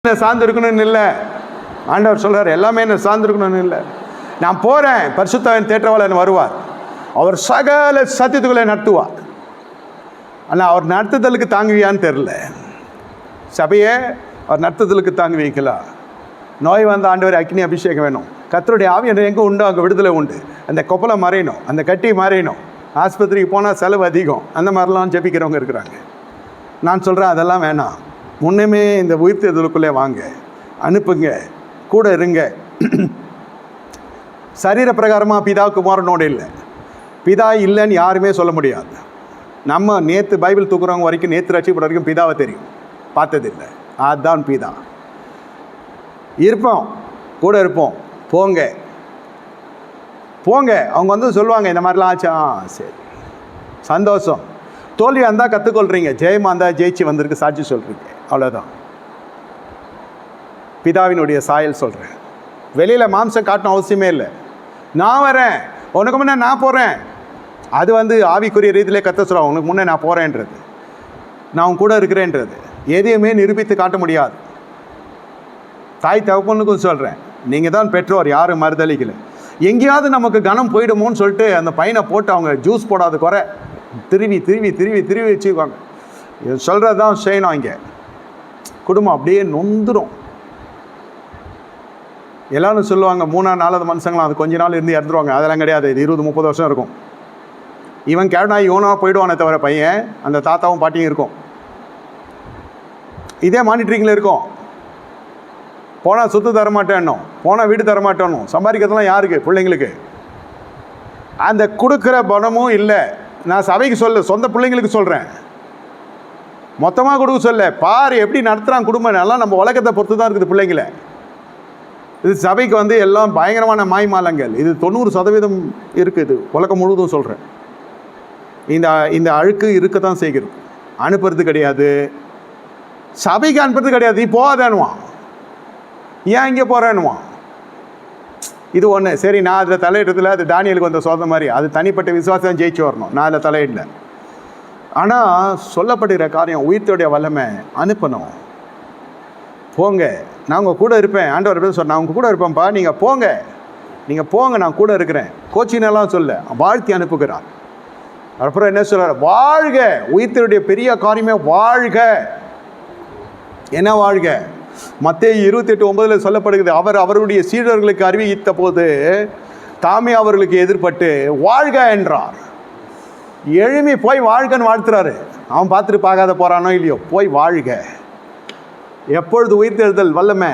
என்ன சார்ந்து இருக்கணும்னு இல்லை. ஆண்டவர் சொல்கிறார் எல்லாமே என்ன சார்ந்து இருக்கணும்னு இல்லை. நான் போகிறேன், பரிசுத்தாவின் தேற்றவாளன் வருவார், அவர் சகல சத்தியத்துக்குள்ளே நடத்துவார். ஆனால் அவர் நடத்துதலுக்கு தாங்குவியான்னு தெரில. சபையே அவர் நடத்துதலுக்கு தாங்கி வைக்கலாம். நோய் வந்த ஆண்டவர் அக்னி அபிஷேகம் வேணும். கர்த்தருடைய ஆவி எங்கே உண்டோ அங்கே விடுதலை உண்டு. அந்த கொப்பலை மறையணும், அந்த கட்டி மறையணும். ஆஸ்பத்திரிக்கு போனால் செலவு அதிகம், அந்த மாதிரிலாம் ஜெபிக்கிறவங்க இருக்கிறாங்க. நான் சொல்கிறேன் அதெல்லாம் வேணாம். முன்னமே இந்த உயிர்த்தெழுதலுக்குள்ளே வாங்க, அனுப்புங்க, கூட இருங்க. சரீர பிரகாரமாக பிதா குமாரனோடு இல்லை. பிதா இல்லைன்னு யாருமே சொல்ல முடியாது. நம்ம நேற்று பைபிள் தூக்குறவங்க வரைக்கும், நேற்று ரட்சிக்கப்பட்ட வரைக்கும் பிதாவை தெரியும், பார்த்ததில்லை. அதுதான் பிதா. இருப்போம், கூட இருப்போம். போங்க போங்க. அவங்க வந்து சொல்லுவாங்க இந்த மாதிரிலாம் ஆச்சா, சரி சந்தோஷம். தோல்வியாக இருந்தால் கற்றுக்கொள்கிறீங்க, ஜெயமாக இருந்தால் ஜெயிச்சு வந்திருக்கு சாட்சி சொல்கிறீங்க, அவ்வளோதான். பிதாவினுடைய சாயல் சொல்கிறேன். வெளியில் மாம்சம் காட்டணும் அவசியமே இல்லை. நான் வரேன், உனக்கு முன்னே நான் போகிறேன். அது வந்து ஆவிக்குரிய ரீதியிலே கற்று சொல்கிறேன். உனக்கு முன்னே நான் போகிறேன்றது, நான் உன் கூட இருக்கிறேன்றது எதையுமே நிரூபித்து காட்ட முடியாது. தாய் தகப்பனுக்கும் சொல்கிறேன், நீங்கள் தான் பெற்றோர், யாரும் மறுதளிக்கலை. எங்கேயாவது நமக்கு கனம் போயிடுமோன்னு சொல்லிட்டு அந்த பையனை போட்டு அவங்க ஜூஸ் போடாத குறை திருவி திருவி திருவி திருவி வச்சுக்குவாங்க. இது சொல்கிறது தான் செய்யணும். இங்கே குடும்பம் அப்படியே நொந்துடும். எல்லாரும் சொல்லுவாங்க 3-4 மனுஷங்களாம் அது கொஞ்ச நாள் இருந்து இறந்துருவாங்க. அதெல்லாம் கிடையாது. இது 20-30 வருஷம் இருக்கும். இவன் கேட்டா இவனாக போயிடுவானே தவிர பையன், அந்த தாத்தாவும் பாட்டியும் இருக்கும். இதே மானிட்டரிங்கில் இருக்கும். போனால் சொத்து தரமாட்டேன்னும், போனால் வீடு தரமாட்டேன்னும். சம்பாதிக்கிறதுலாம் யாருக்கு? பிள்ளைங்களுக்கு. அந்த கொடுக்குற பணமும் இல்லை. நான் சபைக்கு சொல்ல, சொந்த பிள்ளைங்களுக்கு சொல்கிறேன், மொத்தமாக கொடுக்க சொல்ல. பாரு எப்படி நடத்துகிறான் குடும்பம். எல்லாம் நம்ம உலகத்தை பொறுத்து தான் இருக்குது பிள்ளைங்களை. இது சபைக்கு வந்து எல்லாம் பயங்கரமான மாய்மாலங்கள். இது 90% இருக்குது. உலகம் முழுவதும் சொல்கிறேன். இந்த அழுக்கு இருக்க தான் செய்கிறது. அனுப்புறது கிடையாது, சபைக்கு அனுப்புறது கிடையாது. நீ போகாதேன்னுவான், ஏன் இங்கே போகிறேன்னுவான். இது ஒன்று. சரி, நான் அதில் தலையிட்டதில் அது தானியலுக்கு வந்த சோதனை மாதிரி. அது தனிப்பட்ட விசுவாசம் ஜெயிச்சு வரணும். நான் அதில் தலையிடல. ஆனால் சொல்லப்படுகிற காரியம் உயிர்த்தோடைய வல்லமை. அனுப்பணும். போங்க, நான் உங்கள் கூட இருப்பேன். ஆண்டவர் சொன்ன, நான் உங்கள் கூட இருப்பேன்ப்பா, நீங்கள் போங்க, நீங்கள் போங்க, நான் கூட இருக்கிறேன். கோச்சினெல்லாம் சொல்ல, வாழ்த்தி அனுப்புகிறார். அப்புறம் என்ன சொல்கிறார்? வாழ்க. உயிர்த்தருடைய பெரிய காரியமே வாழ்க. என்ன வாழ்க? மத்தேயு 28:9 சொல்லப்படுகிறது. அவர் அவருடைய சீடர்களுக்கு அறிவித்த போது தாமே அவர்களுக்கு எதிர்பட்டு வாழ்க என்றார். எழுமி போய் வாழ்கன்னு வாழ்த்துறாரு. அவன் பார்த்துட்டு பார்க்காத போகிறானோ இல்லையோ, போய் வாழ்க. எப்பொழுது உயிர்த்தெழுதல் வல்லமை